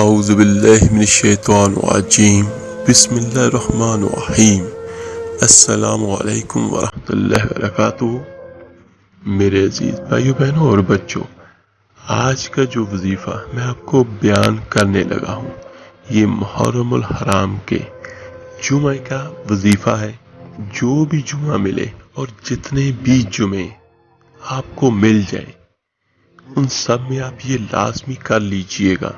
اعوذ باللہ من الشیطان الرجیم بسم اللہ الرحمن الرحیم السلام علیکم ورحمۃ اللہ وبرکاتہ۔ میرے عزیز بھائیو بہنوں اور بچوں، آج کا جو وظیفہ میں آپ کو بیان کرنے لگا ہوں یہ محرم الحرام کے جمعہ کا وظیفہ ہے۔ جو بھی جمعہ ملے اور جتنے بھی جمعے آپ کو مل جائیں ان سب میں آپ یہ لازمی کر لیجئے گا،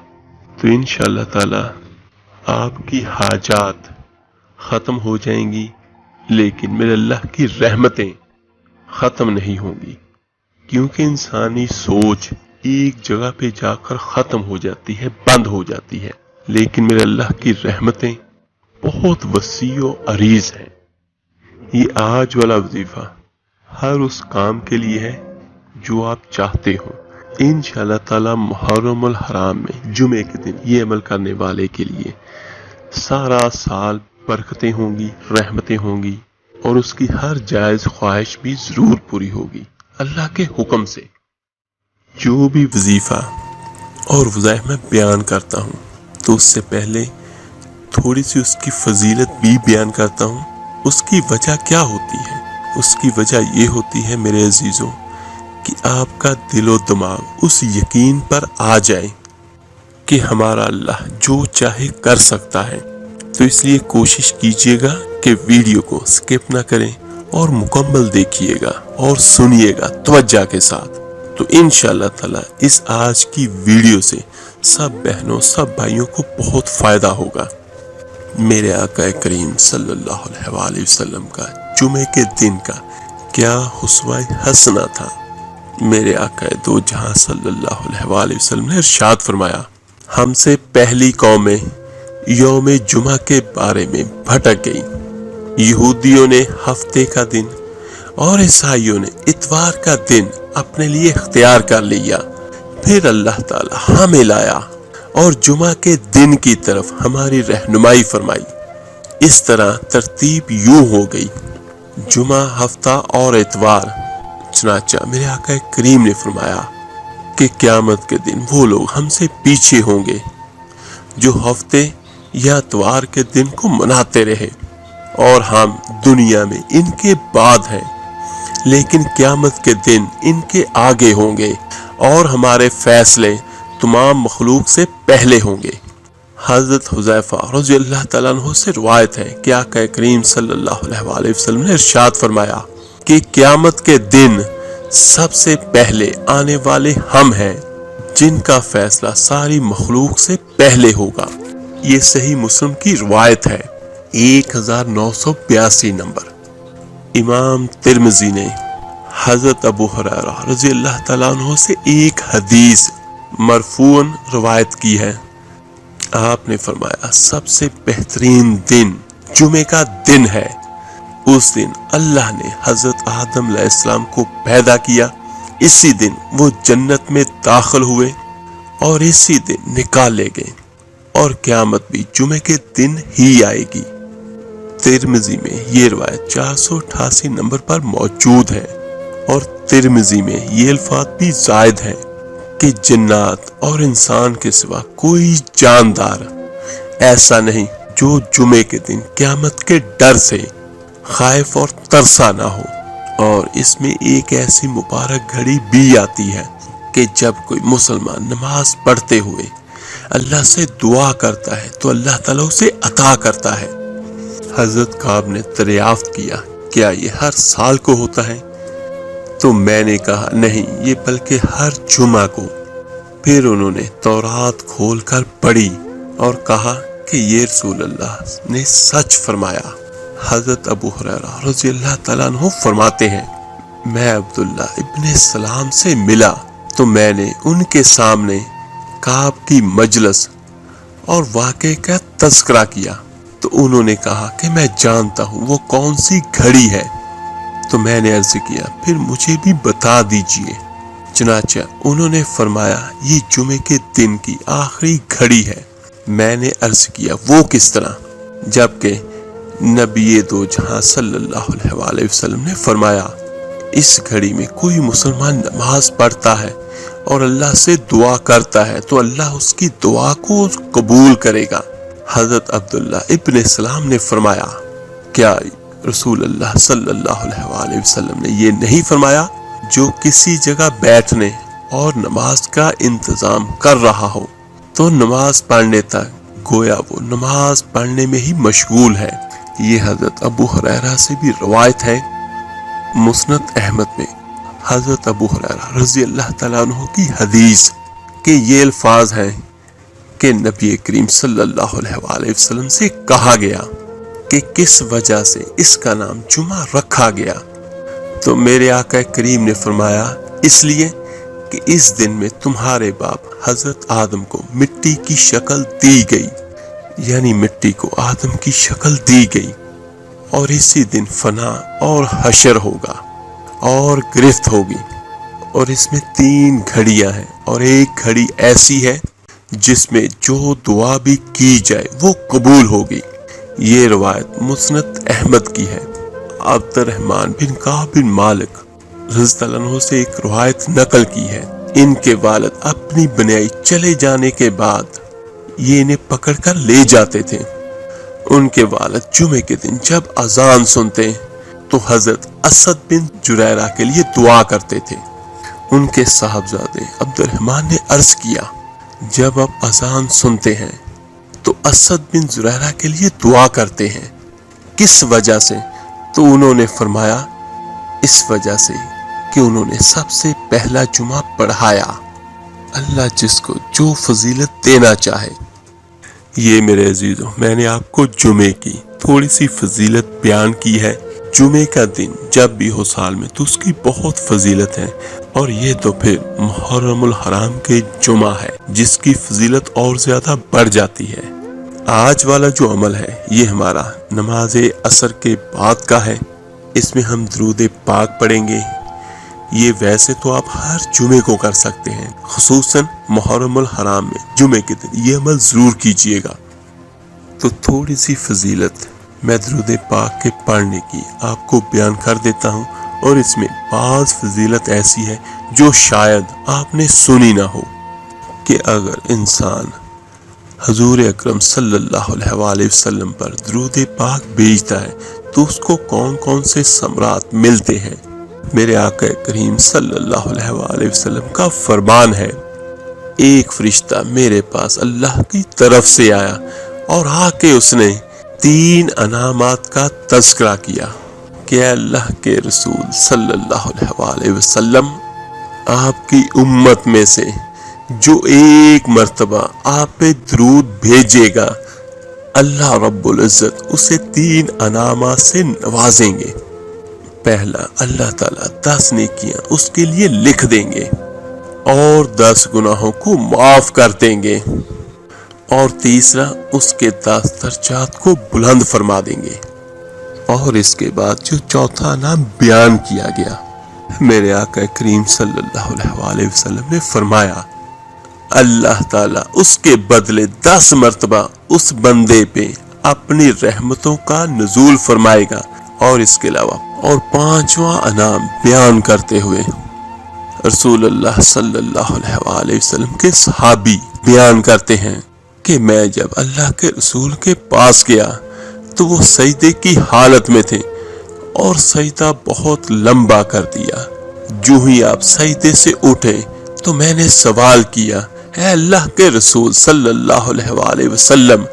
تو انشاءاللہ تعالی آپ کی حاجات ختم ہو جائیں گی، لیکن میرے اللہ کی رحمتیں ختم نہیں ہوں گی، کیونکہ انسانی سوچ ایک جگہ پہ جا کر ختم ہو جاتی ہے، بند ہو جاتی ہے، لیکن میرے اللہ کی رحمتیں بہت وسیع و عریض ہیں۔ یہ آج والا وظیفہ ہر اس کام کے لیے ہے جو آپ چاہتے ہو۔ انشاءاللہ تعالی محرم الحرام میں جمعے کے دن یہ عمل کرنے والے کے لیے سارا سال برکتیں ہوں گی، رحمتیں ہوں گی، اور اس کی ہر جائز خواہش بھی ضرور پوری ہوگی اللہ کے حکم سے۔ جو بھی وظیفہ اور وظائف میں بیان کرتا ہوں تو اس سے پہلے تھوڑی سی اس کی فضیلت بھی بیان کرتا ہوں۔ اس کی وجہ کیا ہوتی ہے؟ اس کی وجہ یہ ہوتی ہے میرے عزیزوں کہ آپ کا دل و دماغ اس یقین پر آ جائے کہ ہمارا اللہ جو چاہے کر سکتا ہے۔ تو اس لیے کوشش کیجئے گا کہ ویڈیو کو سکپ نہ کریں اور مکمل دیکھیے گا اور سنیے گا توجہ کے ساتھ، تو انشاءاللہ تعالی اس آج کی ویڈیو سے سب بہنوں سب بھائیوں کو بہت فائدہ ہوگا۔ میرے آقا کریم صلی اللہ علیہ وآلہ وسلم کا جمعے کے دن کا کیا اسوہ حسنہ تھا۔ میرے آقا دو جہاں صلی اللہ علیہ وآلہ وسلم نے ارشاد فرمایا، ہم سے پہلی قومیں یوم جمعہ کے بارے میں بھٹک گئی۔ یہودیوں نے ہفتے کا دن اور عیسائیوں نے اتوار کا دن اپنے لیے اختیار کر لیا، پھر اللہ تعالی ہمیں لایا اور جمعہ کے دن کی طرف ہماری رہنمائی فرمائی۔ اس طرح ترتیب یوں ہو گئی، جمعہ، ہفتہ اور اتوار۔ چنانچہ میرے آقا کریم نے فرمایا کہ قیامت کے دن وہ لوگ ہم سے پیچھے ہوں گے جو ہفتے یا اتوار کے دن کو مناتے رہے، اور ہم دنیا میں ان کے بعد ہیں، لیکن قیامت کے دن ان کے آگے ہوں گے اور ہمارے فیصلے تمام مخلوق سے پہلے ہوں گے۔ حضرت حذیفہ رضی اللہ تعالیٰ عنہ سے روایت ہے کہ آقا کریم صلی اللہ علیہ وآلہ وسلم نے ارشاد فرمایا کہ قیامت کے دن سب سے پہلے آنے والے ہم ہیں جن کا فیصلہ ساری مخلوق سے پہلے ہوگا۔ یہ صحیح مسلم کی روایت ہے، 1982 نمبر۔ امام ترمذی نے حضرت ابو ہریرہ رضی اللہ تعالیٰ عنہ سے ایک حدیث مرفوعاً روایت کی ہے۔ آپ نے فرمایا، سب سے بہترین دن جمعے کا دن ہے۔ اس دن اللہ نے حضرت آدم علیہ السلام کو پیدا کیا، اسی دن وہ جنت میں داخل ہوئے اور اسی دن نکالے گئے، اور قیامت بھی جمعے کے دن ہی آئے گی۔ ترمذی میں یہ روایت 488 نمبر پر موجود ہے، اور ترمذی میں یہ الفاظ بھی زائد ہیں کہ جنات اور انسان کے سوا کوئی جاندار ایسا نہیں جو جمعے کے دن قیامت کے ڈر سے خائف اور ترسا نہ ہو۔ اور اس میں ایک ایسی مبارک گھڑی بھی آتی ہے کہ جب کوئی مسلمان نماز پڑھتے ہوئے اللہ سے دعا کرتا ہے تو اللہ تعالیٰ اسے عطا کرتا ہے۔ حضرت کعب نے دریافت کیا، کیا یہ ہر سال کو ہوتا ہے؟ تو میں نے کہا نہیں، یہ بلکہ ہر جمعہ کو۔ پھر انہوں نے تورات کھول کر پڑھی اور کہا کہ یہ رسول اللہ نے سچ فرمایا۔ حضرت ابو ہریرہ رضی اللہ تعالیٰ عنہ فرماتے ہیں، میں عبداللہ ابن سلام سے ملا تو میں نے ان کے سامنے کعب کی مجلس اور واقعے کا تذکرہ کیا، تو انہوں نے کہا کہ میں جانتا ہوں وہ کون سی گھڑی ہے۔ تو میں نے عرض کیا پھر مجھے بھی بتا دیجئے۔ چنانچہ انہوں نے فرمایا یہ جمعے کے دن کی آخری گھڑی ہے۔ میں نے عرض کیا وہ کس طرح؟ جبکہ نبی دو جہاں صلی اللہ علیہ وآلہ وسلم نے فرمایا، اس گھڑی میں کوئی مسلمان نماز پڑھتا ہے اور اللہ سے دعا کرتا ہے تو اللہ اس کی دعا کو قبول کرے گا۔ حضرت عبداللہ ابن السلام نے فرمایا، کیا رسول اللہ صلی اللہ علیہ وآلہ وسلم نے یہ نہیں فرمایا جو کسی جگہ بیٹھنے اور نماز کا انتظام کر رہا ہو تو نماز پڑھنے تک گویا وہ نماز پڑھنے میں ہی مشغول ہے۔ یہ حضرت ابو ہریرہ سے بھی روایت ہے۔ مسند احمد میں حضرت ابو ہریرہ رضی اللہ تعالیٰ عنہ کی حدیث کے یہ الفاظ ہیں کہ نبی کریم صلی اللہ علیہ وآلہ وسلم سے کہا گیا کہ کس وجہ سے اس کا نام جمعہ رکھا گیا، تو میرے آقا کریم نے فرمایا اس لیے کہ اس دن میں تمہارے باپ حضرت آدم کو مٹی کی شکل دی گئی، یعنی مٹی کو آدم کی شکل دی گئی، اور اسی دن فنا اور حشر ہوگا اور گرفت ہوگی، اور اس میں 3 گھڑیاں ہیں، اور ایک گھڑی ایسی ہے جس میں جو دعا بھی کی جائے وہ قبول ہوگی۔ یہ روایت مسند احمد کی ہے۔ عبد الرحمن بن کعب بن مالک رضی اللہ عنہ سے ایک روایت نقل کی ہے، ان کے والد اپنی بنیائی چلے جانے کے بعد یہ انہیں پکڑ کر لے جاتے تھے۔ ان کے والد جمعے کے دن جب اذان سنتے تو حضرت اسد بن جریرہ کے لیے دعا کرتے تھے۔ ان کے صاحبزادے عبد الرحمن نے عرض کیا، جب آپ اذان سنتے ہیں تو اسد بن زریرہ کے لیے دعا کرتے ہیں، کس وجہ سے؟ تو انہوں نے فرمایا اس وجہ سے کہ انہوں نے سب سے پہلا جمعہ پڑھایا۔ اللہ جس کو جو فضیلت دینا چاہے۔ یہ میرے عزیزوں، میں نے آپ کو جمعے کی تھوڑی سی فضیلت بیان کی ہے۔ جمعے کا دن جب بھی ہو سال میں تو اس کی بہت فضیلت ہے، اور یہ تو پھر محرم الحرام کے جمعہ ہے جس کی فضیلت اور زیادہ بڑھ جاتی ہے۔ آج والا جو عمل ہے یہ ہمارا نماز عصر کے بعد کا ہے، اس میں ہم درود پاک پڑھیں گے۔ یہ ویسے تو آپ ہر جمعے کو کر سکتے ہیں، خصوصاً محرم الحرام میں جمعے کے دن یہ عمل ضرور کیجیے گا۔ تو تھوڑی سی فضیلت میں درود پاک کے پڑھنے کی آپ کو بیان کر دیتا ہوں، اور اس میں بعض فضیلت ایسی ہے جو شاید آپ نے سنی نہ ہو، کہ اگر انسان حضور اکرم صلی اللہ علیہ وآلہ وسلم پر درود پاک بھیجتا ہے تو اس کو کون کون سے ثمرات ملتے ہیں۔ میرے آقا کریم صلی اللہ علیہ وآلہ وسلم کا فرمان ہے، ایک فرشتہ میرے پاس اللہ کی طرف سے آیا اور آ کے اس نے 3 انعامات کا تذکرہ کیا کہ اے اللہ کے رسول صلی اللہ علیہ وآلہ وسلم، آپ کی امت میں سے جو ایک مرتبہ آپ پہ درود بھیجے گا اللہ رب العزت اسے 3 انعامات سے نوازیں گے۔ پہلا، اللہ تعالیٰ 10 نیکیاں اس کے لیے لکھ دیں گے اور 10 گناہوں کو معاف کر دیں گے، اور تیسرا، اس کے 10 درجات کو بلند فرما دیں گے۔ اور اس کے بعد جو چوتھا نام بیان کیا گیا، میرے آقا کریم صلی اللہ علیہ وآلہ وسلم نے فرمایا اللہ تعالیٰ اس کے بدلے 10 مرتبہ اس بندے پہ اپنی رحمتوں کا نزول فرمائے گا۔ اور اس کے علاوہ اور 5واں انعام بیان کرتے ہوئے رسول اللہ صلی اللہ علیہ وآلہ وسلم کے صحابی بیان کرتے ہیں کہ میں جب اللہ کے رسول کے پاس گیا تو وہ سجدے کی حالت میں تھے اور سجدہ بہت لمبا کر دیا۔ جو ہی آپ سجدے سے اٹھے تو میں نے سوال کیا، اے اللہ کے رسول صلی اللہ علیہ وآلہ وسلم،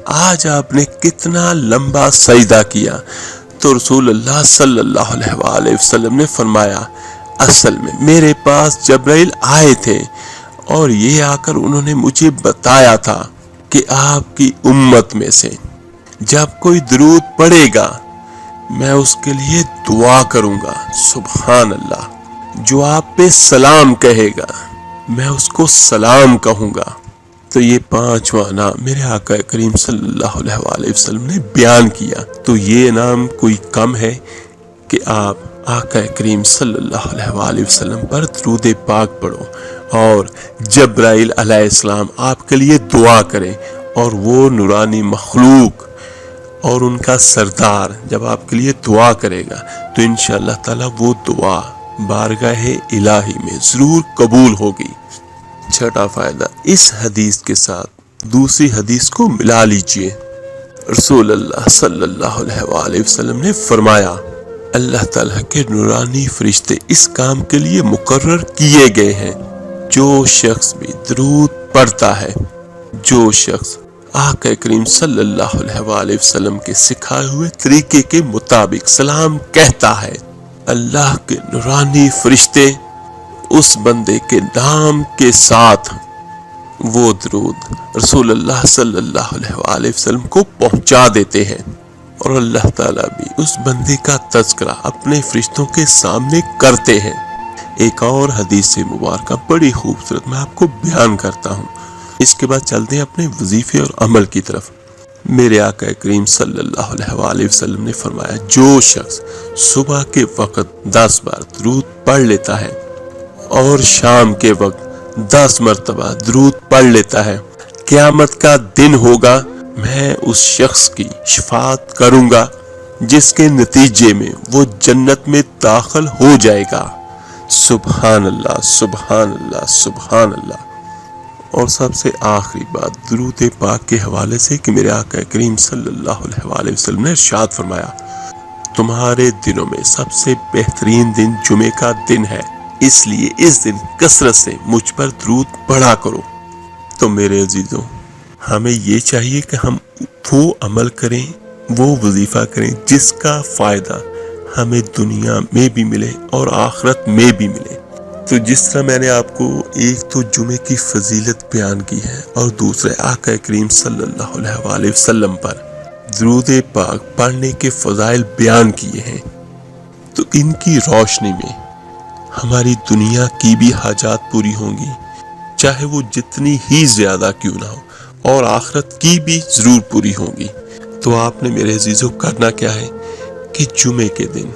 آج آپ نے کتنا لمبا سجدہ کیا؟ تو رسول اللہ صلی اللہ علیہ وآلہ وسلم نے فرمایا اصل میں میرے پاس جبرائیل آئے تھے اور یہ آ کر انہوں نے مجھے بتایا تھا کہ آپ کی امت میں سے جب کوئی درود پڑھے گا میں اس کے لیے دعا کروں گا، سبحان اللہ، جو آپ پہ سلام کہے گا میں اس کو سلام کہوں گا۔ تو یہ 5واں نام میرے آقا کریم صلی اللہ علیہ وآلہ وسلم نے بیان کیا۔ تو یہ نام کوئی کم ہے کہ آپ آقا کریم صلی اللہ علیہ وآلہ وسلم پر درود پاک پڑھو اور جبرائیل علیہ السلام آپ کے لیے دعا کرے، اور وہ نورانی مخلوق اور ان کا سردار جب آپ کے لیے دعا کرے گا تو انشاءاللہ تعالی وہ دعا بارگاہ الہی میں ضرور قبول ہوگی۔ چھٹا فائدہ، اس حدیث کے ساتھ دوسری حدیث کو ملا لیجئے۔ رسول اللہ صلی اللہ علیہ وآلہ وسلم نے فرمایا، اللہ تعالیٰ کے نورانی فرشتے اس کام کے لیے مقرر کیے گئے ہیں، جو شخص بھی درود پڑھتا ہے، جو شخص آقا کریم صلی اللہ علیہ وآلہ وسلم کے سکھائے ہوئے طریقے کے مطابق سلام کہتا ہے، اللہ کے نورانی فرشتے اس بندے کے نام کے ساتھ وہ درود رسول اللہ صلی اللہ علیہ وآلہ وسلم کو پہنچا دیتے ہیں، اور اللہ تعالیٰ بھی اس بندے کا تذکرہ اپنے فرشتوں کے سامنے کرتے ہیں۔ ایک اور حدیث مبارکہ بڑی خوبصورت میں آپ کو بیان کرتا ہوں، اس کے بعد چلتے ہیں اپنے وظیفے اور عمل کی طرف۔ میرے آقا کریم صلی اللہ علیہ وآلہ وسلم نے فرمایا، جو شخص صبح کے وقت 10 بار درود پڑھ لیتا ہے اور شام کے وقت 10 مرتبہ درود پڑھ لیتا ہے، قیامت کا دن ہوگا میں اس شخص کی شفاعت کروں گا جس کے نتیجے میں وہ جنت میں داخل ہو جائے گا۔ سبحان اللہ، سبحان اللہ، سبحان اللہ۔ اور سب سے آخری بات درود پاک کے حوالے سے کہ میرے آقا کریم صلی اللہ علیہ وآلہ وسلم نے ارشاد فرمایا، تمہارے دنوں میں سب سے بہترین دن جمعے کا دن ہے، اس لیے اس دن کثرت سے مجھ پر درود پڑھا کرو۔ تو میرے عزیزوں، ہمیں یہ چاہیے کہ ہم وہ عمل کریں، وہ وظیفہ کریں جس کا فائدہ ہمیں دنیا میں بھی ملے اور آخرت میں بھی ملے۔ تو جس طرح میں نے آپ کو ایک تو جمعے کی فضیلت بیان کی ہے اور دوسرے آقا کریم صلی اللہ علیہ وآلہ وسلم پر درود پاک پڑھنے کے فضائل بیان کیے ہیں، تو ان کی روشنی میں ہماری دنیا کی بھی حاجات پوری ہوں گی، چاہے وہ جتنی ہی زیادہ کیوں نہ ہو، اور آخرت کی بھی ضرور پوری ہوں گی۔ تو آپ نے میرے عزیزوں کرنا کیا ہے کہ جمعے کے دن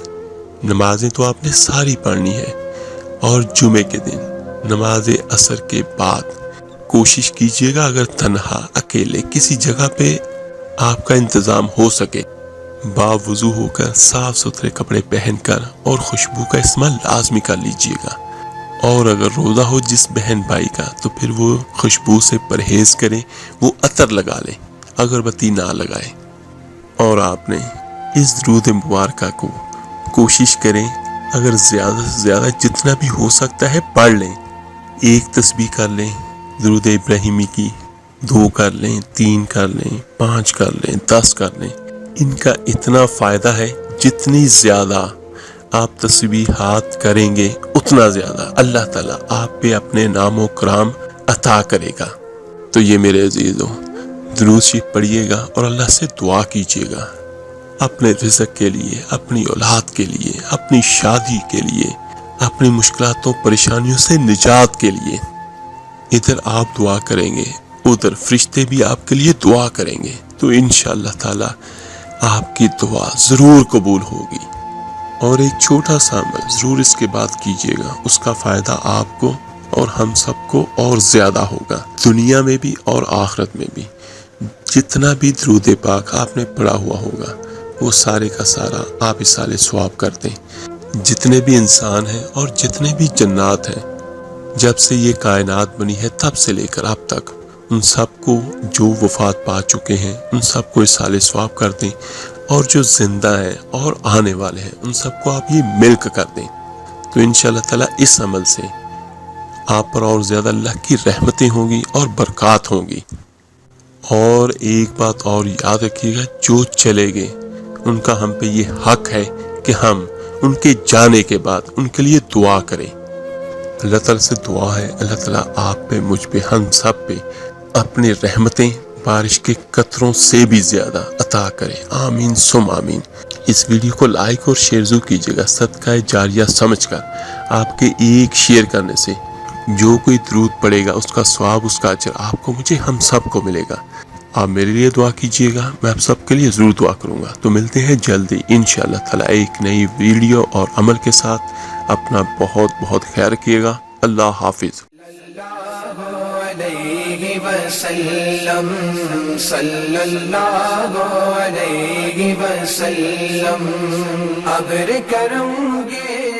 نمازیں تو آپ نے ساری پڑھنی ہے، اور جمعے کے دن نماز عصر کے بعد کوشش کیجیے گا اگر تنہا اکیلے کسی جگہ پہ آپ کا انتظام ہو سکے، باوضو ہو کر صاف ستھرے کپڑے پہن کر اور خوشبو کا استعمال لازمی کر لیجیے گا، اور اگر روزہ ہو جس بہن بھائی کا تو پھر وہ خوشبو سے پرہیز کریں، وہ عطر لگا لیں، اگربتی نہ لگائیں، اور آپ نے اس درود مبارکہ کو کوشش کریں اگر زیادہ سے زیادہ جتنا بھی ہو سکتا ہے پڑھ لیں۔ 1 تسبیح کر لیں درود ابراہیمی کی، 2 کر لیں، 3 کر لیں، 5 کر لیں، 10 کر لیں۔ ان کا اتنا فائدہ ہے، جتنی زیادہ آپ تسبیحات کریں گے اتنا زیادہ اللہ تعالیٰ آپ پہ اپنے نام و کرام عطا کرے گا۔ تو یہ میرے عزیزوں، درود شریف پڑھیے گا اور اللہ سے دعا کیجیے گا اپنے رزق کے لیے، اپنی اولاد کے لیے، اپنی شادی کے لیے، اپنی مشکلات و پریشانیوں سے نجات کے لیے۔ ادھر آپ دعا کریں گے، ادھر فرشتے بھی آپ کے لیے دعا کریں گے، تو انشاءاللہ تعالی آپ کی دعا ضرور قبول ہوگی۔ اور ایک چھوٹا سا عمل ضرور اس کے بعد کیجیے گا، اس کا فائدہ آپ کو اور ہم سب کو اور زیادہ ہوگا، دنیا میں بھی اور آخرت میں بھی۔ جتنا بھی درود پاک آپ نے پڑھا ہوا ہوگا وہ سارے کا سارا آپ ایصال ثواب کر دیں۔ جتنے بھی انسان ہیں اور جتنے بھی جنات ہیں، جب سے یہ کائنات بنی ہے تب سے لے کر اب تک، ان سب کو جو وفات پا چکے ہیں ان سب کو ایصال ثواب کر دیں، اور جو زندہ ہیں اور آنے والے ہیں ان سب کو آپ یہ ملک کر دیں۔ تو انشاءاللہ تعالیٰ اس عمل سے آپ پر اور زیادہ اللہ کی رحمتیں ہوں گی اور برکات ہوں گی۔ اور ایک بات اور یاد رکھیے گا، جو چلے گئے ان کا ہم پہ یہ حق ہے کہ ہم ان کے جانے کے بعد ان کے لیے دعا کریں۔ اللہ تعالیٰ سے دعا ہے اللہ تعالیٰ آپ پہ، مجھ پہ، ہم سب پہ اپنی رحمتیں بارش کے قطروں سے بھی زیادہ عطا کرے، آمین ثم آمین۔ اس ویڈیو کو لائک اور شیئر ضرور کیجیے گا، صدقہ جاریہ سمجھ کر۔ آپ کے ایک شیئر کرنے سے جو کوئی درود پڑے گا اس کا ثواب، اس کا اجر آپ کو، مجھے، ہم سب کو ملے گا۔ آپ میرے لیے دعا کیجیے گا، میں آپ سب کے لیے ضرور دعا کروں گا۔ تو ملتے ہیں جلدی انشاءاللہ تعالیٰ ایک نئی ویڈیو اور عمل کے ساتھ۔ اپنا بہت بہت خیال رکھیے گا۔ اللہ حافظ۔ صلی اللہ علیہ وسلم ابر کرم گے